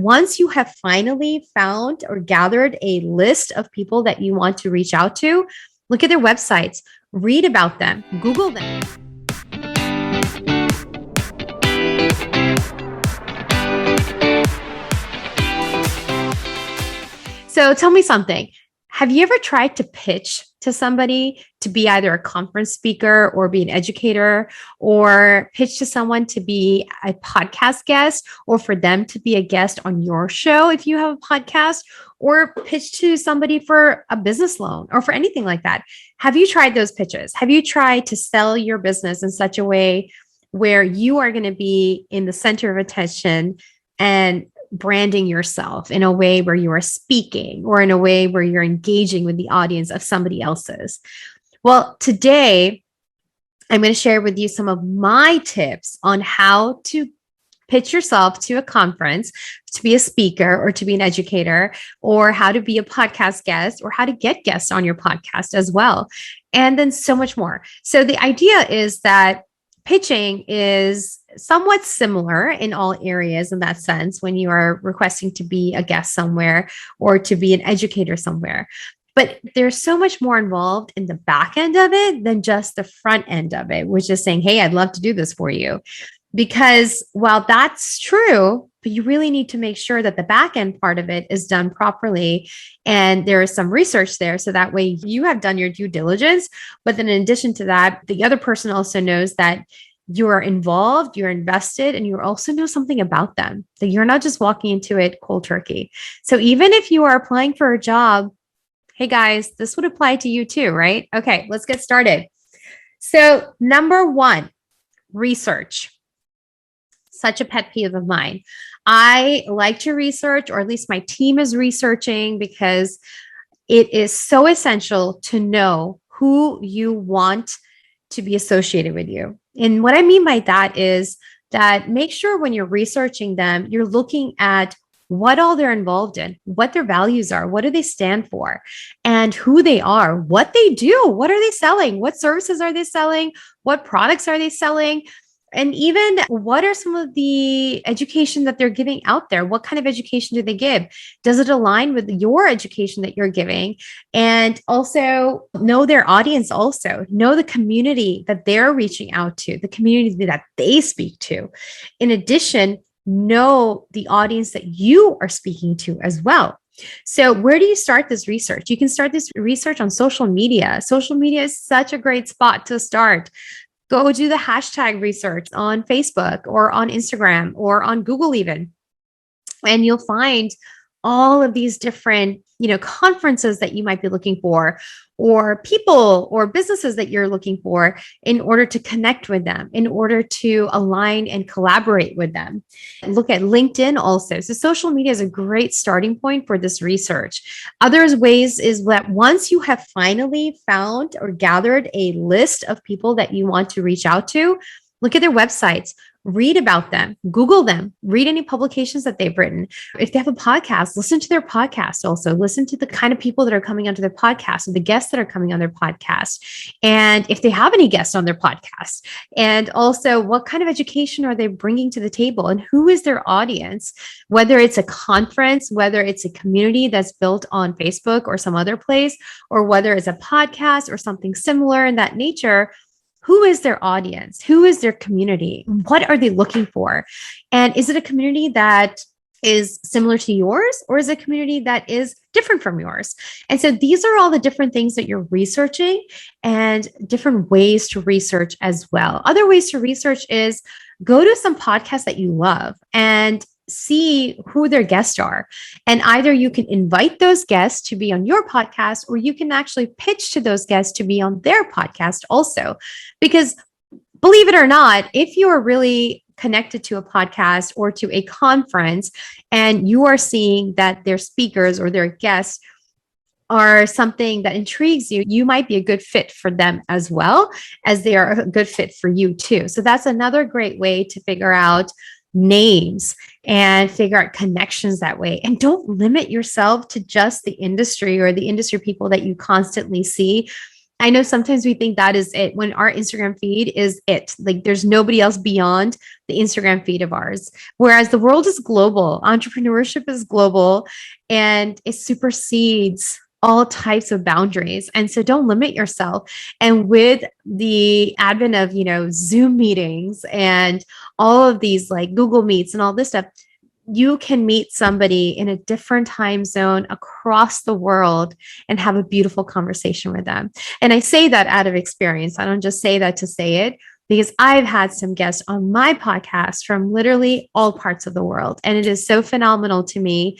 once you have finally found or gathered a list of people that you want to reach out to, look at their websites, read about them, Google them. So tell me something. Have you ever tried to pitch to somebody to be either a conference speaker or be an educator, or pitch to someone to be a podcast guest, or for them to be a guest on your show if you have a podcast, or pitch to somebody for a business loan or for anything like that? Have you tried those pitches? Have you tried to sell your business in such a way where you are going to be in the center of attention and branding yourself in a way where you are speaking or in a way where you're engaging with the audience of somebody else's? Well, today I'm going to share with you some of my tips on how to pitch yourself to a conference, to be a speaker or to be an educator, or how to be a podcast guest, or how to get guests on your podcast as well. And then so much more. So the idea is that pitching is somewhat similar in all areas in that sense when you are requesting to be a guest somewhere or to be an educator somewhere. But there's so much more involved in the back end of it than just the front end of it, which is saying, hey, I'd love to do this for you. Because while that's true, but you really need to make sure that the back end part of it is done properly. And there is some research there. So that way you have done your due diligence. But then in addition to that, the other person also knows that you're involved, you're invested, and you also know something about them, that you're not just walking into it cold turkey. So even if you are applying for a job, hey guys, this would apply to you too, right? Okay, let's get started. So number one, research. Such a pet peeve of mine. I like to research, or at least my team is researching, because it is so essential to know who you want to be associated with you. And what I mean by that is that make sure when you're researching them, you're looking at what all they're involved in, what their values are, what do they stand for, and who they are, what they do, what are they selling, what services are they selling, what products are they selling, and even what are some of the education that they're giving out there? What kind of education do they give? Does it align with your education that you're giving? And also know their audience, also know the community that they're reaching out to, the community that they speak to. In addition, know the audience that you are speaking to as well. So where do you start this research? You can start this research on social media. Social media is such a great spot to start. Go do the hashtag research on Facebook or on Instagram or on Google even. And you'll find all of these different, conferences that you might be looking for, or people or businesses that you're looking for, in order to connect with them, in order to align and collaborate with them. Look at LinkedIn also. So social media is a great starting point for this research. Other ways is that once you have finally found or gathered a list of people that you want to reach out to, look at their websites, read about them, Google them, read any publications that they've written. If they have a podcast, listen to their podcast also. Listen to the kind of people that are coming onto their podcast, or the guests that are coming on their podcast. And if they have any guests on their podcast, and also what kind of education are they bringing to the table, and who is their audience, whether it's a conference, whether it's a community that's built on Facebook or some other place, or whether it's a podcast or something similar in that nature. Who is their audience? Who is their community? What are they looking for? And is it a community that is similar to yours, or is it a community that is different from yours? And so these are all the different things that you're researching, and different ways to research as well. Other ways to research is go to some podcasts that you love and see who their guests are. And either you can invite those guests to be on your podcast, or you can actually pitch to those guests to be on their podcast also. Because believe it or not, if you are really connected to a podcast or to a conference, and you are seeing that their speakers or their guests are something that intrigues you, you might be a good fit for them as well as they are a good fit for you too. So that's another great way to figure out names and figure out connections that way. And don't limit yourself to just the industry or the industry people that you constantly see. I know sometimes we think that is it, when our Instagram feed is it. Like there's nobody else beyond the Instagram feed of ours. Whereas the world is global, entrepreneurship is global, and it supersedes all types of boundaries. And so don't limit yourself. And with the advent of, Zoom meetings and all of these like Google Meets and all this stuff, you can meet somebody in a different time zone across the world and have a beautiful conversation with them. And I say that out of experience. I don't just say that to say it, because I've had some guests on my podcast from literally all parts of the world. And it is so phenomenal to me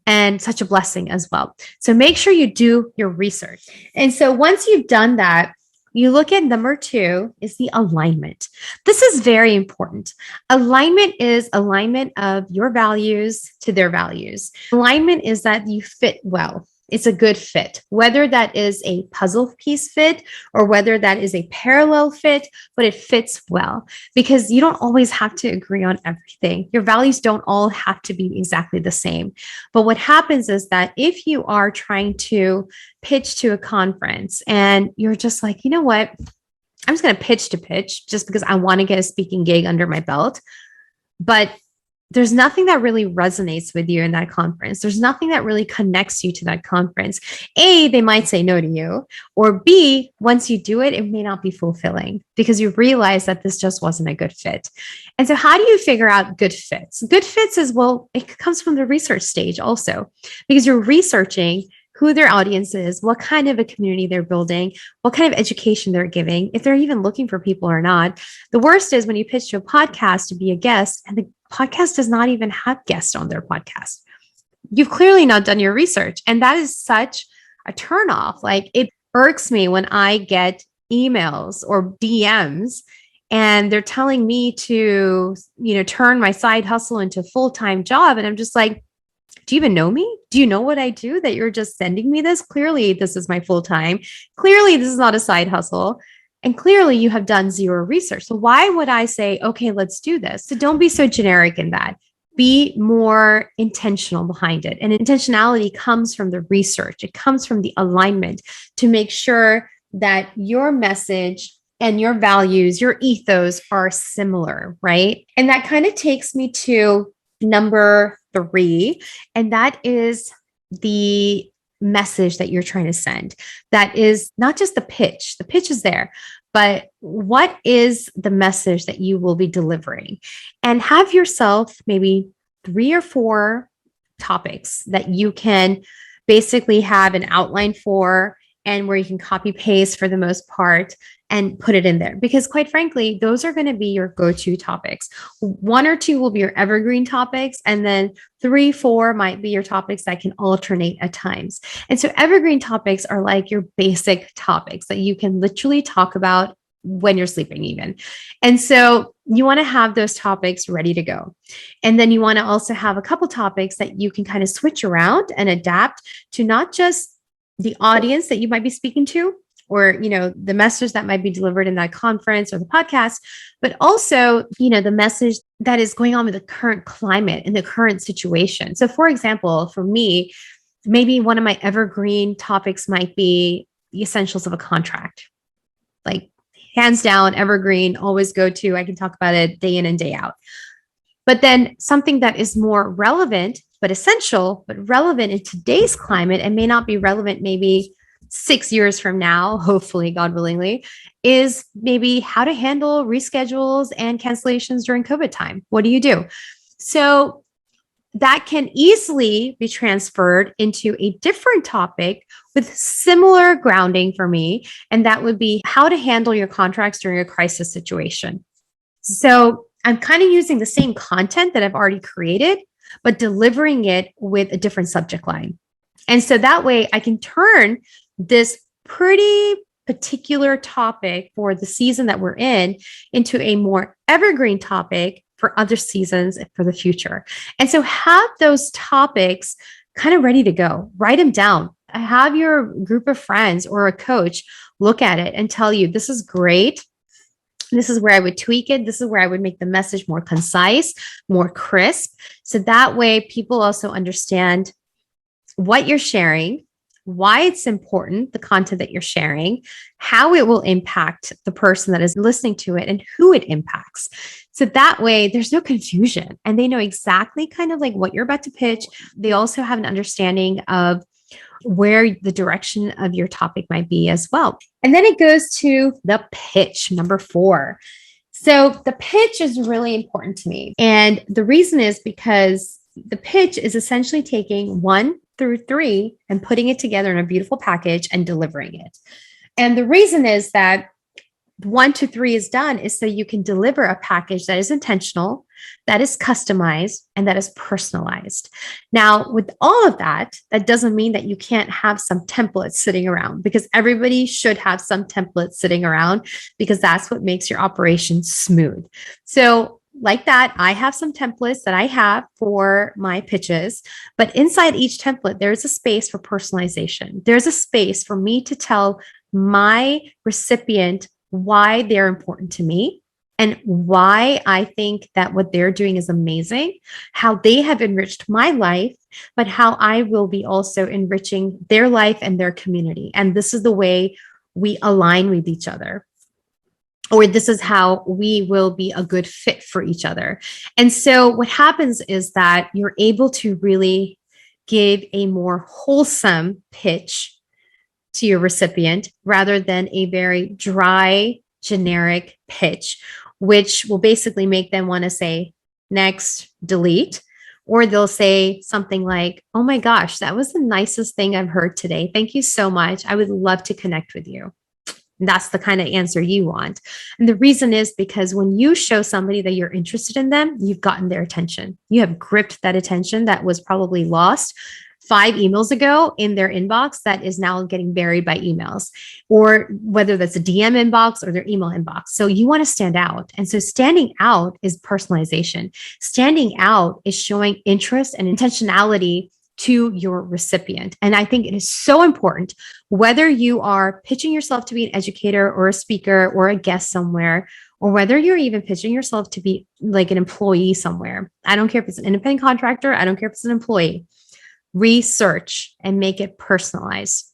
and such a blessing as well. So make sure you do your research. And so once you've done that, you look at number 2 is the alignment. This is very important. Alignment is alignment of your values to their values. Alignment is that you fit well. It's a good fit, whether that is a puzzle piece fit or whether that is a parallel fit, but it fits well, because you don't always have to agree on everything. Your values don't all have to be exactly the same. But what happens is that if you are trying to pitch to a conference and you're just like, you know what, I'm just going to pitch just because I want to get a speaking gig under my belt. But there's nothing that really resonates with you in that conference. There's nothing that really connects you to that conference. A, they might say no to you, or B, once you do it, it may not be fulfilling because you realize that this just wasn't a good fit. And so how do you figure out good fits? Good fits is, well, it comes from the research stage also, because you're researching who their audience is, what kind of a community they're building, what kind of education they're giving, if they're even looking for people or not. The worst is when you pitch to a podcast to be a guest and the podcast does not even have guests on their podcast. You've clearly not done your research. And that is such a turnoff. Like, it irks me when I get emails or DMs and they're telling me to, turn my side hustle into a full-time job. And I'm just like, do you even know me? Do you know what I do that you're just sending me this? Clearly, this is my full-time. Clearly, this is not a side hustle. And clearly, you have done zero research. So why would I say, okay, let's do this? So don't be so generic in that. Be more intentional behind it. And intentionality comes from the research. It comes from the alignment to make sure that your message and your values, your ethos are similar, right? And that kind of takes me to number 3, and that is the message that you're trying to send. That is not just the pitch. The pitch is there, but what is the message that you will be delivering? And have yourself maybe 3 or 4 topics that you can basically have an outline for, and where you can copy paste for the most part and put it in there. Because quite frankly, those are going to be your go-to topics. 1 or 2 will be your evergreen topics. And then 3, 4 might be your topics that can alternate at times. And so evergreen topics are like your basic topics that you can literally talk about when you're sleeping even. And so you want to have those topics ready to go. And then you want to also have a couple topics that you can kind of switch around and adapt to not just the audience that you might be speaking to, or, the message that might be delivered in that conference or the podcast, but also, the message that is going on with the current climate and the current situation. So for example, for me, maybe one of my evergreen topics might be the essentials of a contract. Like, hands down, evergreen, always go to, I can talk about it day in and day out. But then something that is more relevant, but essential, but relevant in today's climate and may not be relevant maybe 6 years from now, hopefully, God willingly, is maybe how to handle reschedules and cancellations during COVID time. What do you do? So that can easily be transferred into a different topic with similar grounding for me. And that would be how to handle your contracts during a crisis situation. So I'm kind of using the same content that I've already created, but delivering it with a different subject line. And so that way I can turn this pretty particular topic for the season that we're in into a more evergreen topic for other seasons for the future. And so have those topics kind of ready to go. Write them down. Have your group of friends or a coach look at it and tell you, this is great. This is where I would tweak it. This is where I would make the message more concise, more crisp. So that way people also understand what you're sharing, why it's important, the content that you're sharing, how it will impact the person that is listening to it, and who it impacts. So that way there's no confusion and they know exactly kind of like what you're about to pitch. They also have an understanding of where the direction of your topic might be as well. And then it goes to the pitch, number 4. So the pitch is really important to me. And the reason is because the pitch is essentially taking 1 through 3 and putting it together in a beautiful package and delivering it. And the reason is that 1 to 3 is done is so you can deliver a package that is intentional, that is customized, and that is personalized. Now, with all of that, that doesn't mean that you can't have some templates sitting around, because everybody should have some templates sitting around, because that's what makes your operation smooth. So like that, I have some templates that I have for my pitches, but inside each template, there's a space for personalization. There's a space for me to tell my recipient why they're important to me and why I think that what they're doing is amazing, how they have enriched my life, but how I will be also enriching their life and their community. And this is the way we align with each other, or this is how we will be a good fit for each other. And so what happens is that you're able to really give a more wholesome pitch to your recipient rather than a very dry, generic pitch, which will basically make them want to say, next, delete. Or they'll say something like, oh my gosh, that was the nicest thing I've heard today. Thank you so much. I would love to connect with you. And that's the kind of answer you want. And the reason is because when you show somebody that you're interested in them, you've gotten their attention. You have gripped that attention that was probably lost 5 emails ago in their inbox that is now getting buried by emails, or whether that's a DM inbox or their email inbox. So you want to stand out. And so standing out is personalization. Standing out is showing interest and intentionality to your recipient. And I think it is so important, whether you are pitching yourself to be an educator or a speaker or a guest somewhere, or whether you're even pitching yourself to be like an employee somewhere. I don't care if it's an independent contractor. I don't care if it's an employee. Research and make it personalized.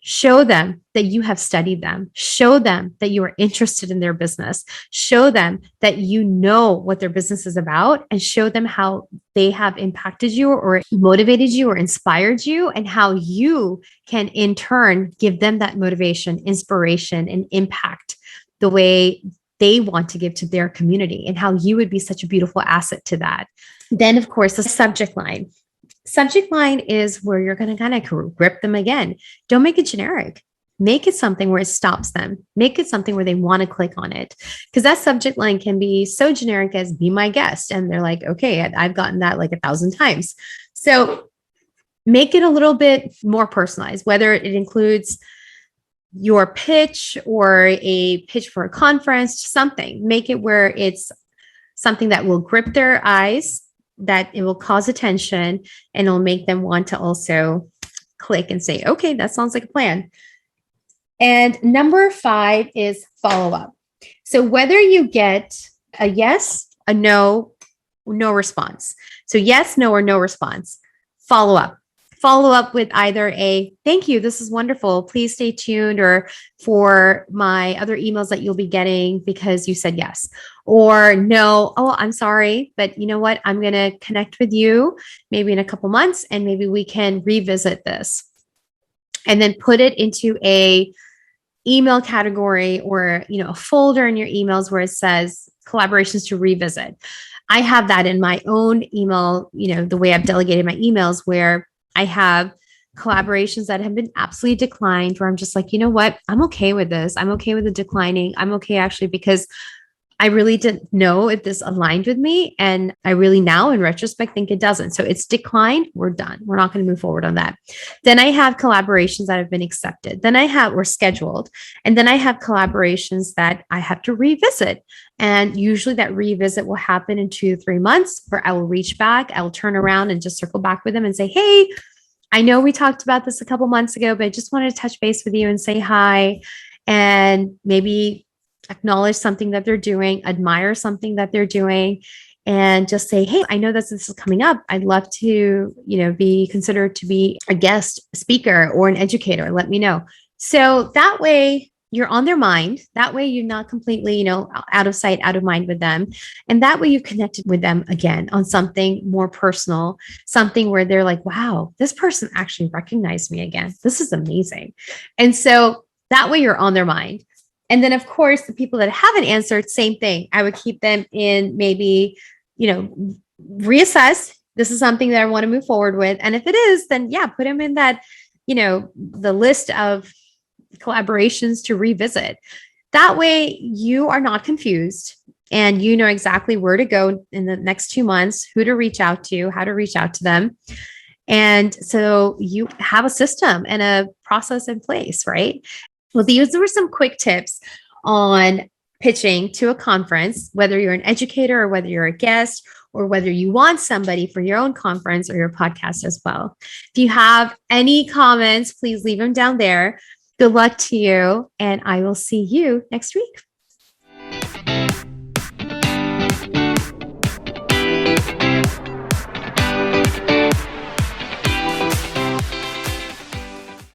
Show them that you have studied them. Show them that you are interested in their business. Show them that you know what their business is about, and show them how they have impacted you or motivated you or inspired you, and how you can in turn give them that motivation, inspiration, and impact the way they want to give to their community, and how you would be such a beautiful asset to that. Then, of course, the subject line. Subject line is where you're going to kind of grip them again. Don't make it generic. Make it something where it stops them. Make it something where they want to click on it. Because that subject line can be so generic as "be my guest." And they're like, okay, I've gotten that like 1,000 times. So make it a little bit more personalized, whether it includes your pitch or a pitch for a conference, something. Make it where it's something that will grip their eyes, that it will cause attention, and it'll make them want to also click and say, okay, that sounds like a plan. And number 5 is follow up. So whether you get a yes, a no, no response. So yes, no, or no response, follow up. Follow up with either a thank you, this is wonderful, please stay tuned, or for my other emails that you'll be getting because you said yes, or no, oh, I'm sorry, but you know what? I'm going to connect with you maybe in a couple months and maybe we can revisit this. And then put it into a email category or, a folder in your emails where it says collaborations to revisit. I have that in my own email, the way I've delegated my emails, where I have collaborations that have been absolutely declined, where I'm just like, you know what? I'm okay with this. I'm okay with the declining. I'm okay actually, because I really didn't know if this aligned with me. And I really now in retrospect think it doesn't. So it's declined. We're done. We're not going to move forward on that. Then I have collaborations that have been accepted. Then I have, or scheduled. And then I have collaborations that I have to revisit. And usually that revisit will happen in 2 to 3 months, where I will reach back. I will turn around and just circle back with them and say, hey, I know we talked about this a couple months ago, but I just wanted to touch base with you and say hi, and maybe acknowledge something that they're doing, admire something that they're doing, and just say, hey, I know this is coming up. I'd love to, be considered to be a guest speaker or an educator. Let me know. So that way you're on their mind. That way you're not completely, out of sight, out of mind with them. And that way you've connected with them again on something more personal, something where they're like, wow, this person actually recognized me again. This is amazing. And so that way you're on their mind. And then, of course, the people that haven't answered, same thing. I would keep them in maybe, reassess. This is something that I want to move forward with. And if it is, then yeah, put them in that, the list of collaborations to revisit. That way you are not confused and you know exactly where to go in the next 2 months, who to reach out to, how to reach out to them. And so you have a system and a process in place, right? Well, these were some quick tips on pitching to a conference, whether you're an educator or whether you're a guest or whether you want somebody for your own conference or your podcast as well. If you have any comments, please leave them down there. Good luck to you, and I will see you next week.